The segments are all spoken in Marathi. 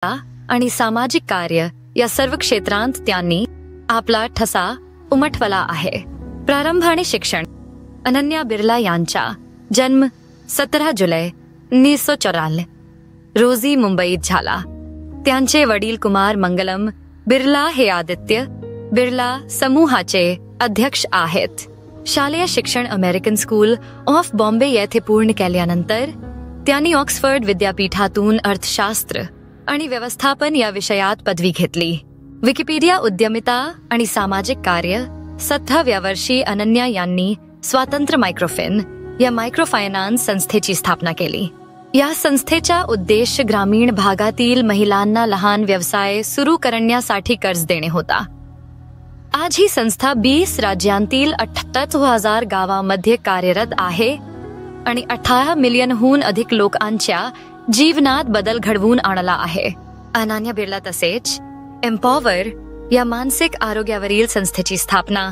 आणि सामाजिक कार्य या सर्व क्षेत्रांत त्यांनी आपला ठसा उमटवला आहे. प्रारंभ आणि शिक्षण. अनन्या बिर्ला यांचा जन्म 17 जुलै 1984 रोजी मुंबईत झाला. त्यांचे वडील कुमार मंगलम बिर्ला हे आदित्य बिर्ला समूहाचे अध्यक्ष आहेत. शालेय शिक्षण अमेरिकन स्कूल ऑफ बॉम्बे येथे पूर्ण केल्यानंतर त्यांनी ऑक्सफर्ड विद्यापीठातून अर्थशास्त्र आणि व्यवस्थापन या विषयात पदवी घेतली. विकिपीडिया उद्यमिता आणि सामाजिक कार्य. 17व्या वर्षी अनन्या यांनी स्वातंत्र्य मायक्रोफिन या मायक्रोफायनान्स संस्थेची स्थापना केली. या संस्थेचा उद्देश ग्रामीण भागातील महिलांना लहान व्यवसाय सुरू करण्यासाठी कर्ज देणे होता. आज ही संस्था 20 राज्यांतील 78,000 गावांमध्ये कार्यरत आहे आणि 18 मिलियनहून अधिक लोकांच्या जीवनात बदल घडवून आणला आहे. अनन्या बिर्ला तसेच एम्पॉवर या मानसिक आरोग्यावरील संस्थेची स्थापना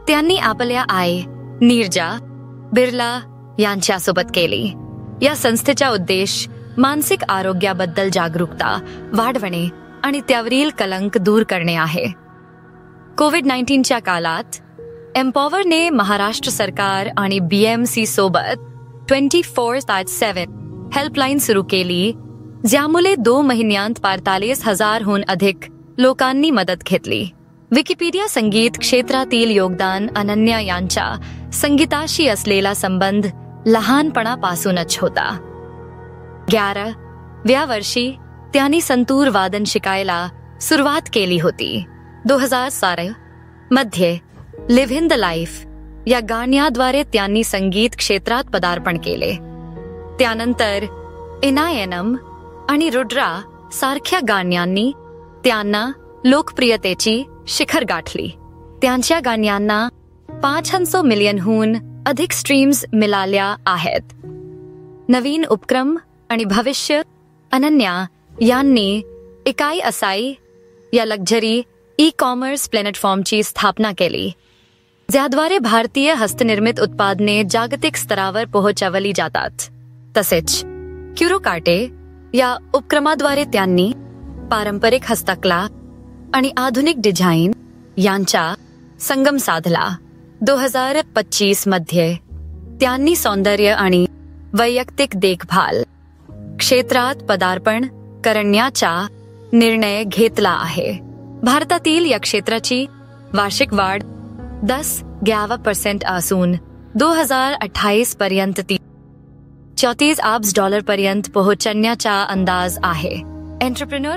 त्यांनी आपल्या आई नीरजा बिर्ला यांच्यासोबत केली. या संस्थेचा उद्देश मानसिक आरोग्याबद्दल जागरूकता वाढवणे आणि त्यावरील कलंक दूर करणे आहे. कोविड-19च्या काळात एम्पॉवरने महाराष्ट्र सरकार आणि BMC सोबत 24/7 हेल्पलाईन सुरू केली, ज्यामुळे 2 महिन्यांत 45,000हून अधिक लोकांनी मदत घेतली. विकिपीडिया संगीत क्षेत्रातील योगदान. अनन्या यांचा संगीताशी असलेला संबंध लहानपणापासूनच होता. 11व्या वर्षी त्यांनी संतूर वादन शिकायला सुरुवात केली होती. 2007 मध्ये लिव्ह इन द लाईफ या गाण्याद्वारे त्यांनी संगीत क्षेत्रात पदार्पण केले. त्यानंतर इनायनम आणि रुद्रा सारख्या गाण्यांनी त्यांना लोकप्रियतेची शिखर गाठली. त्यांच्या गाण्यांना 500 मिलियनहून अधिक स्ट्रीम्स मिळाल्या आहेत. नवीन उपक्रम आणि भविष्य. अनन्या यांनी इकाई असाई या लक्झरी ई-कॉमर्स प्लॅटफॉर्मची स्थापना केली, ज्याद्वारे भारतीय हस्तनिर्मित उत्पादने जागतिक स्तरावर पोहोचवली जातात. तसेच क्युरोकार्टे या उपक्रमाद्वारे त्यांनी पारंपरिक हस्तकला आणि आधुनिक डिझाईन यांचा संगम साधला. 2025 मध्ये त्यांनी सौंदर्य आणि वैयक्तिक देखभाल क्षेत्रात पदार्पण करण्याचा निर्णय घेतला आहे. भारतातील या क्षेत्राची वार्षिक वाढ 10% असून 2028 पर्यंत ती $34 अब्ज पर्यंत पोहोचण्याचा अंदाज आहे. एंटरप्रेन्योर